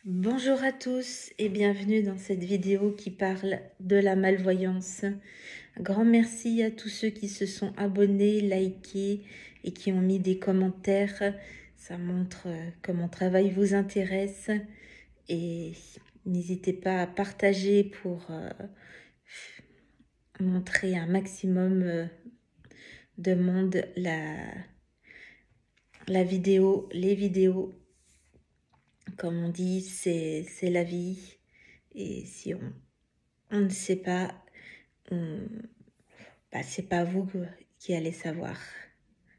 Bonjour à tous et bienvenue dans cette vidéo qui parle de la malvoyance. Un grand merci à tous ceux qui se sont abonnés, likés et qui ont mis des commentaires. Ça montre que mon travail vous intéresse et n'hésitez pas à partager pour montrer un maximum de monde la vidéo, les vidéos. Comme on dit, c'est la vie. Et si on ne sait pas, c'est pas vous qui allez savoir.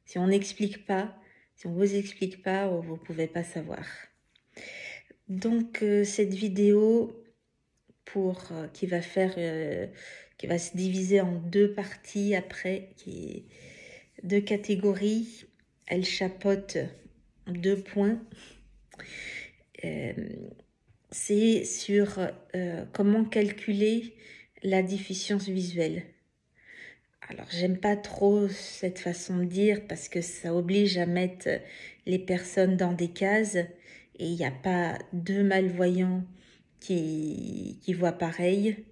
Si on n'explique pas, si on vous explique pas, vous pouvez pas savoir. Donc cette vidéo qui va se diviser en deux parties après, deux catégories. Elle chapeaute 2 points. C'est sur comment calculer la déficience visuelle. Alors, j'aime pas trop cette façon de dire parce que ça oblige à mettre les personnes dans des cases et il n'y a pas deux malvoyants qui voient pareil.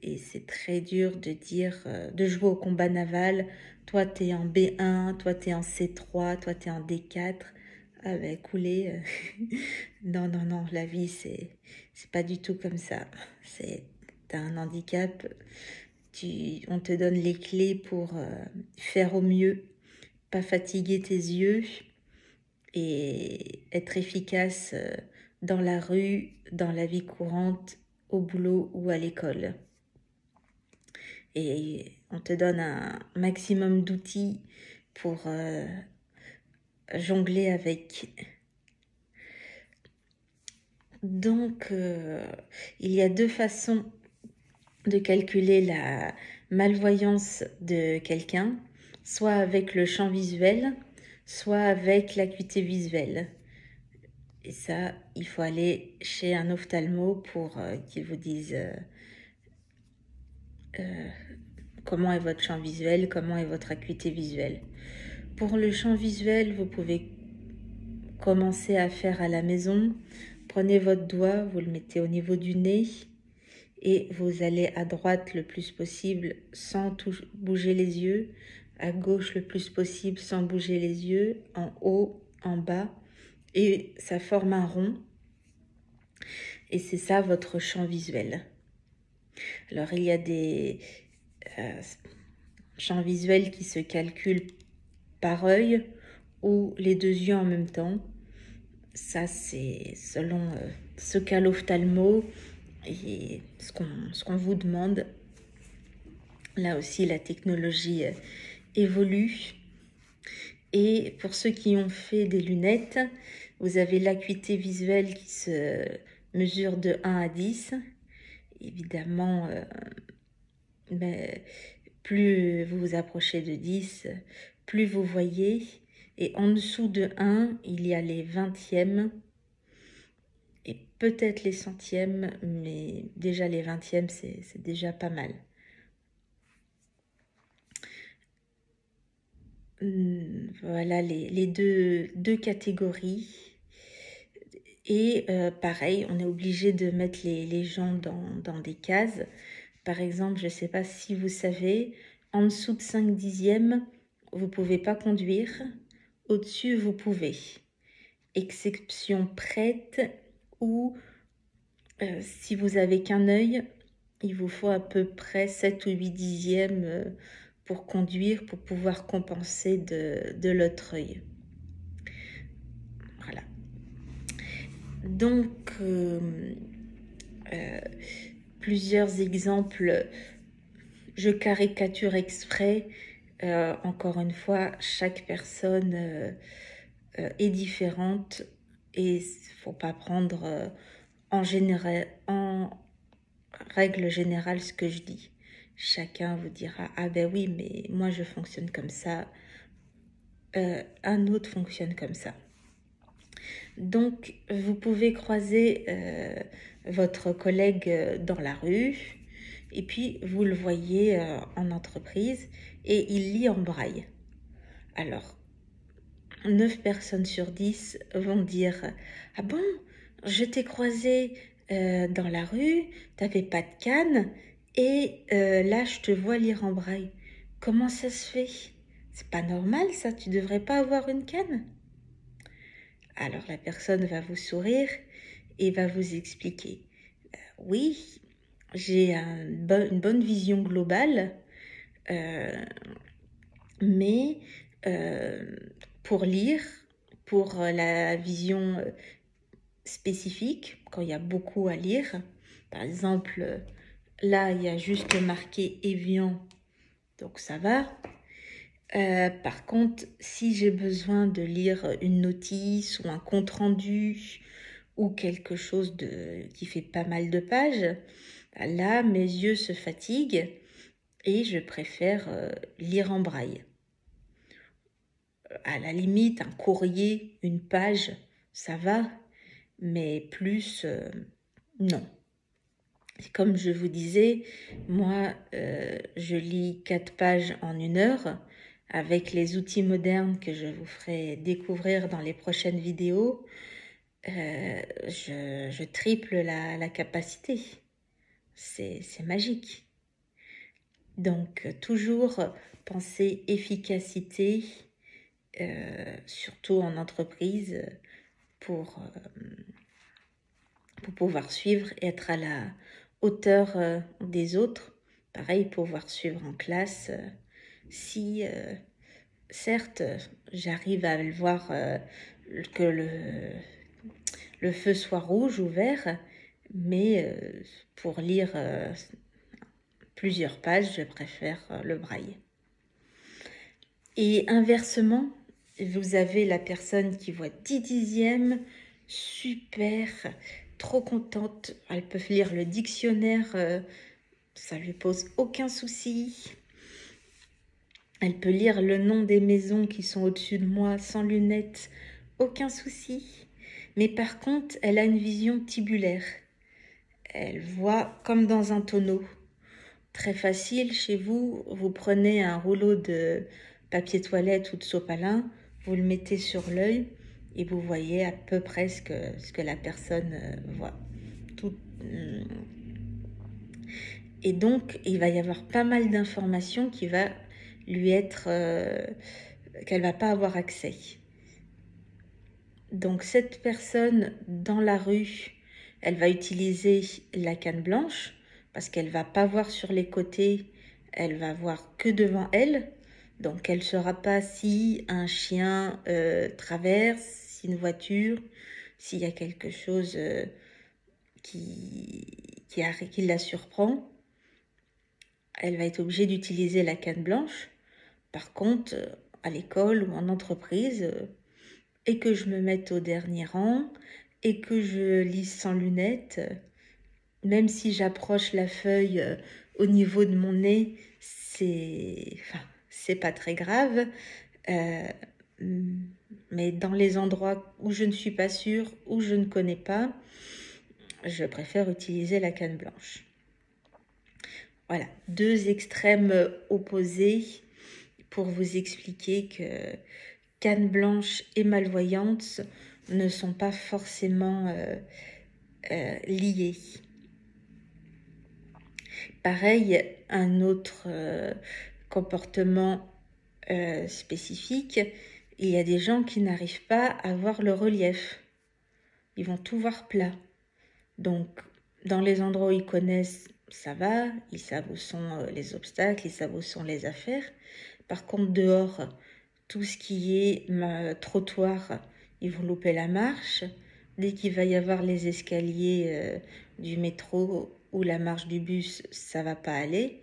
Et c'est très dur de dire, de jouer au combat naval. Toi, t'es en B1, toi, t'es en C3, toi, t'es en D4. Ah ben, couler. Non, la vie, c'est pas du tout comme ça. T'as un handicap, on te donne les clés pour faire au mieux, pas fatiguer tes yeux et être efficace dans la rue, dans la vie courante, au boulot ou à l'école. Et on te donne un maximum d'outils pour jongler avec. Donc, il y a deux façons de calculer la malvoyance de quelqu'un, soit avec le champ visuel, soit avec l'acuité visuelle. Et ça, il faut aller chez un ophtalmo pour qu'il vous dise comment est votre champ visuel, comment est votre acuité visuelle. Pour le champ visuel, vous pouvez commencer à faire à la maison. Prenez votre doigt, vous le mettez au niveau du nez et vous allez à droite le plus possible sans bouger les yeux, à gauche le plus possible sans bouger les yeux, en haut, en bas, et ça forme un rond. Et c'est ça votre champ visuel. Alors il y a des champs visuels qui se calculent par œil ou les deux yeux en même temps. Ça, c'est selon ce qu'a l'ophtalmo et ce qu'on vous demande. Là aussi, la technologie évolue. Et pour ceux qui ont fait des lunettes, vous avez l'acuité visuelle qui se mesure de 1 à 10. Évidemment, plus vous vous approchez de 10, plus vous voyez. Et en dessous de 1, il y a les 20e et peut-être les centièmes, mais déjà les 20e, c'est déjà pas mal. Voilà les deux catégories. Et pareil, on est obligé de mettre les gens dans des cases. Par exemple, je ne sais pas si vous savez, en dessous de 5 dixièmes, vous ne pouvez pas conduire. Au-dessus, vous pouvez. Exception prête ou si vous avez qu'un œil, il vous faut à peu près 7 ou 8 dixièmes pour conduire, pour pouvoir compenser de l'autre œil. Voilà. Donc, plusieurs exemples, je caricature exprès. Encore une fois, chaque personne est différente et il ne faut pas prendre en règle générale ce que je dis. Chacun vous dira « Ah ben oui, mais moi je fonctionne comme ça. Un autre fonctionne comme ça. » Donc, vous pouvez croiser votre collègue dans la rue et puis vous le voyez en entreprise et il lit en braille. Alors, 9 personnes sur 10 vont dire « Ah bon, je t'ai croisé dans la rue, t'avais pas de canne, et là, je te vois lire en braille. Comment ça se fait? C'est pas normal, ça, tu devrais pas avoir une canne. Alors la personne va vous sourire et va vous expliquer. Oui, j'ai une bonne vision globale, mais pour lire, pour la vision spécifique, quand il y a beaucoup à lire, par exemple, là, il y a juste marqué Evian, donc ça va. Par contre, si j'ai besoin de lire une notice ou un compte-rendu ou quelque chose qui fait pas mal de pages, là, mes yeux se fatiguent et je préfère lire en braille. À la limite, un courrier, une page, ça va, mais plus, non. Comme je vous disais, moi, je lis 4 pages en 1 heure. Avec les outils modernes que je vous ferai découvrir dans les prochaines vidéos, je triple la capacité. C'est magique. Donc, toujours penser efficacité, surtout en entreprise, pour pouvoir suivre et être à la hauteur des autres. Pareil, pouvoir suivre en classe. Si, certes, j'arrive à le voir que le feu soit rouge ou vert, mais pour lire plusieurs pages, je préfère le braille. Et inversement, vous avez la personne qui voit 10 dixièmes, super, trop contente. Elle peut lire le dictionnaire, ça lui pose aucun souci. Elle peut lire le nom des maisons qui sont au-dessus de moi sans lunettes, aucun souci. Mais par contre, elle a une vision tubulaire. Elle voit comme dans un tonneau. Très facile, chez vous, vous prenez un rouleau de papier toilette ou de sopalin, vous le mettez sur l'œil et vous voyez à peu près ce que la personne voit. Et donc, il va y avoir pas mal d'informations qui va lui être... qu'elle va pas avoir accès. Donc, cette personne dans la rue, elle va utiliser la canne blanche parce qu'elle va pas voir sur les côtés, elle va voir que devant elle. Donc, elle ne saura pas si un chien traverse, si une voiture, s'il y a quelque chose qui la surprend. Elle va être obligée d'utiliser la canne blanche. Par contre, à l'école ou en entreprise, et que je me mette au dernier rang, et que je lise sans lunettes, même si j'approche la feuille au niveau de mon nez, c'est pas très grave. Mais dans les endroits où je ne suis pas sûre, où je ne connais pas, je préfère utiliser la canne blanche. Voilà, 2 extrêmes opposés pour vous expliquer que canne blanche et malvoyante ne sont pas forcément liées. Pareil, un autre comportement spécifique, il y a des gens qui n'arrivent pas à voir le relief. Ils vont tout voir plat. Donc, dans les endroits où ils connaissent, ça va, ils savent où sont les obstacles, ils savent où sont les affaires. Par contre, dehors, tout ce qui est trottoir, ils vont louper la marche. Dès qu'il va y avoir les escaliers du métro ou la marche du bus, ça va pas aller.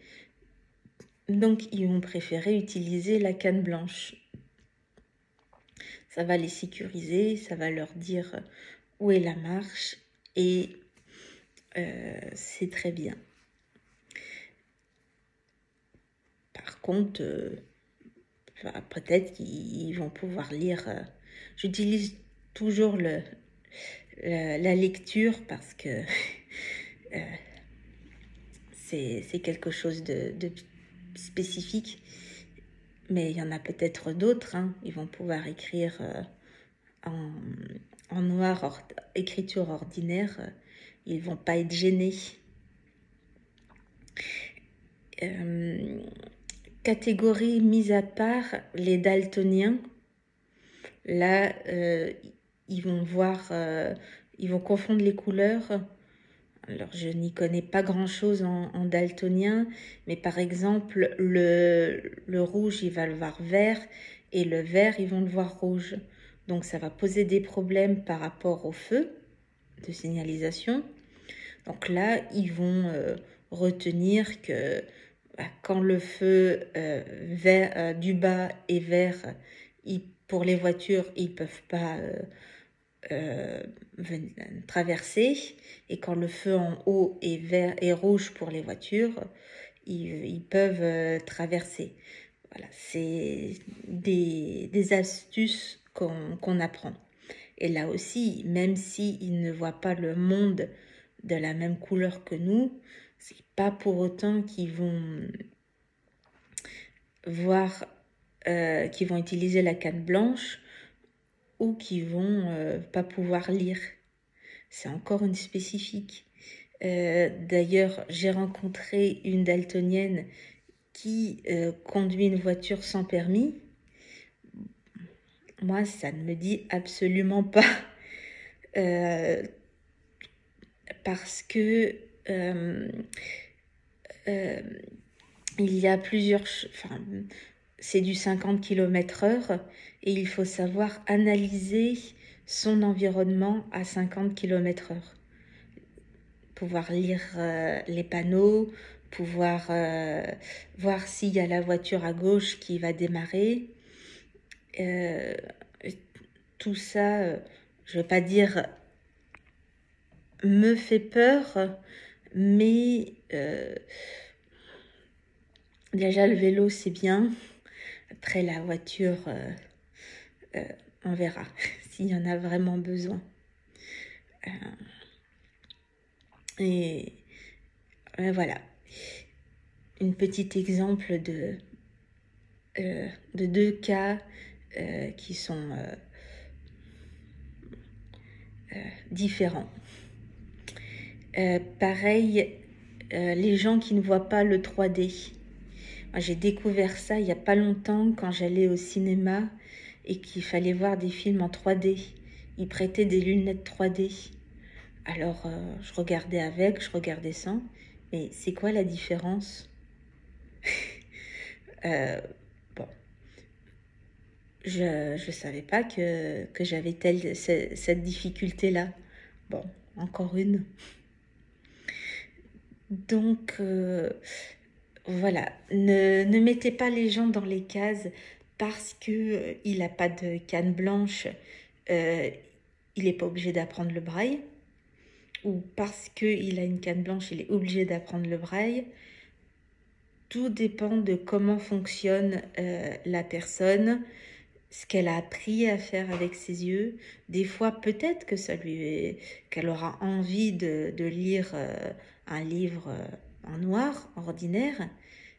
Donc, ils vont préférer utiliser la canne blanche. Ça va les sécuriser, ça va leur dire où est la marche et c'est très bien. Par contre, peut-être qu'ils vont pouvoir lire. J'utilise toujours la lecture parce que c'est quelque chose de spécifique. Mais il y en a peut-être d'autres. Hein. Ils vont pouvoir écrire en noir, écriture ordinaire, ils vont pas être gênés. Catégorie mise à part, les daltoniens, là, ils vont voir, ils vont confondre les couleurs. Alors, je n'y connais pas grand-chose en daltonien, mais par exemple, le rouge, il va le voir vert, et le vert, ils vont le voir rouge. Donc, ça va poser des problèmes par rapport au feu de signalisation. Donc là, ils vont retenir que quand le feu du bas est vert, pour les voitures, ils ne peuvent pas traverser. Et quand le feu en haut est vert et rouge pour les voitures, ils peuvent traverser. Voilà, c'est des astuces qu'on apprend. Et là aussi, même s'ils ne voient pas le monde de la même couleur que nous, c'est pas pour autant qu'ils vont voir, qu'ils vont utiliser la canne blanche ou qu'ils vont pas pouvoir lire. C'est encore une spécifique. D'ailleurs, j'ai rencontré une daltonienne qui conduit une voiture sans permis. Moi, ça ne me dit absolument pas. Parce que il y a plusieurs... Enfin, c'est du 50 km/h et il faut savoir analyser son environnement à 50 km/h. Pouvoir lire les panneaux, pouvoir voir s'il y a la voiture à gauche qui va démarrer. Tout ça, je ne vais pas dire me fait peur, mais déjà le vélo c'est bien. Après la voiture, on verra s'il y en a vraiment besoin. Et voilà, un petit exemple de 2 cas qui sont différents. Pareil, les gens qui ne voient pas le 3D. Moi, j'ai découvert ça il n'y a pas longtemps quand j'allais au cinéma et qu'il fallait voir des films en 3D. Ils prêtaient des lunettes 3D. Alors, je regardais avec, je regardais sans. Mais c'est quoi la différence? Bon, je ne savais pas que j'avais cette difficulté-là. Bon, encore une. Donc, voilà, ne mettez pas les gens dans les cases parce que il n'a pas de canne blanche, il n'est pas obligé d'apprendre le braille. Ou parce qu'il a une canne blanche, il est obligé d'apprendre le braille. Tout dépend de comment fonctionne la personne, ce qu'elle a appris à faire avec ses yeux. Des fois, peut-être que qu'elle aura envie de lire un livre en noir, ordinaire.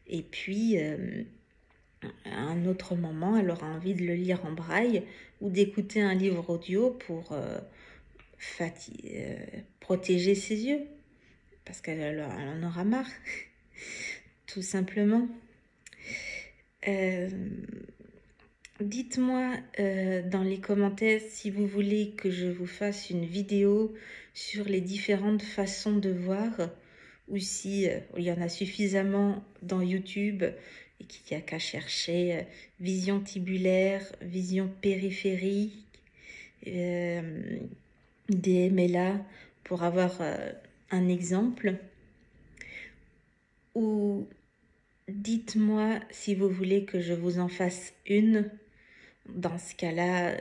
Et puis, à un autre moment, elle aura envie de le lire en braille ou d'écouter un livre audio pour protéger ses yeux. Parce qu'elle en aura marre, tout simplement. Dites-moi dans les commentaires si vous voulez que je vous fasse une vidéo sur les différentes façons de voir ou si il y en a suffisamment dans YouTube et qu'il n'y a qu'à chercher vision tubulaire, vision périphérique, DMLA pour avoir un exemple. Ou dites-moi si vous voulez que je vous en fasse une. Dans ce cas-là,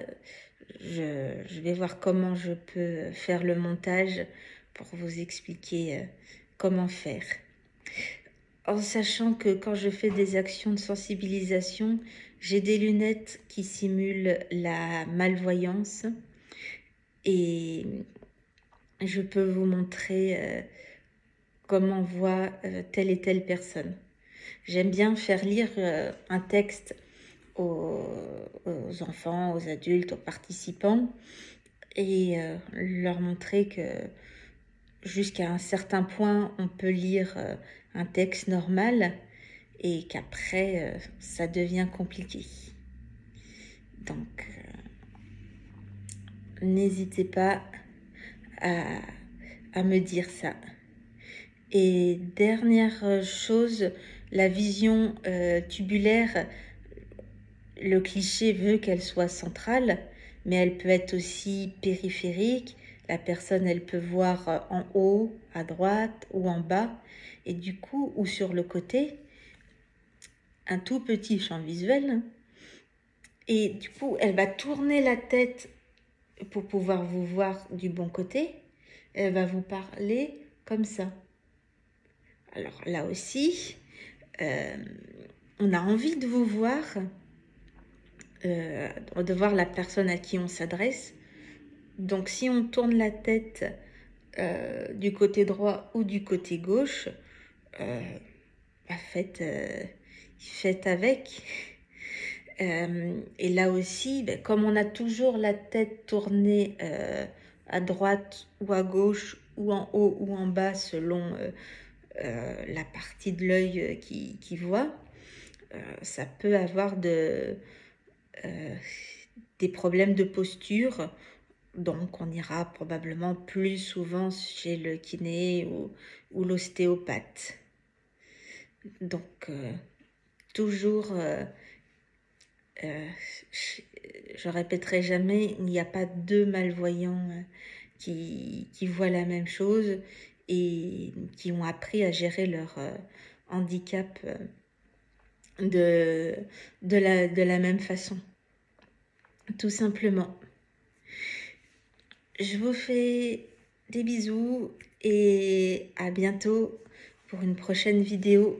je vais voir comment je peux faire le montage pour vous expliquer comment faire. En sachant que quand je fais des actions de sensibilisation, j'ai des lunettes qui simulent la malvoyance et je peux vous montrer comment voit telle et telle personne. J'aime bien faire lire un texte aux enfants, aux adultes, aux participants. et leur montrer que jusqu'à un certain point, on peut lire un texte normal et qu'après, ça devient compliqué. Donc, n'hésitez pas à me dire ça. Et dernière chose, la vision tubulaire, le cliché veut qu'elle soit centrale, mais elle peut être aussi périphérique. La personne, elle peut voir en haut, à droite ou en bas, et du coup, ou sur le côté, un tout petit champ visuel. Et du coup, elle va tourner la tête pour pouvoir vous voir du bon côté. Elle va vous parler comme ça. Alors là aussi, on a envie de vous voir, de voir la personne à qui on s'adresse. Donc si on tourne la tête du côté droit ou du côté gauche, faites avec. Et là aussi, comme on a toujours la tête tournée à droite ou à gauche ou en haut ou en bas selon la partie de l'œil qui voit, ça peut avoir des problèmes de posture. Donc on ira probablement plus souvent chez le kiné ou l'ostéopathe. Donc toujours, je répéterai jamais, il n'y a pas deux malvoyants qui voient la même chose et qui ont appris à gérer leur handicap de la même façon, tout simplement. Je vous fais des bisous et à bientôt pour une prochaine vidéo.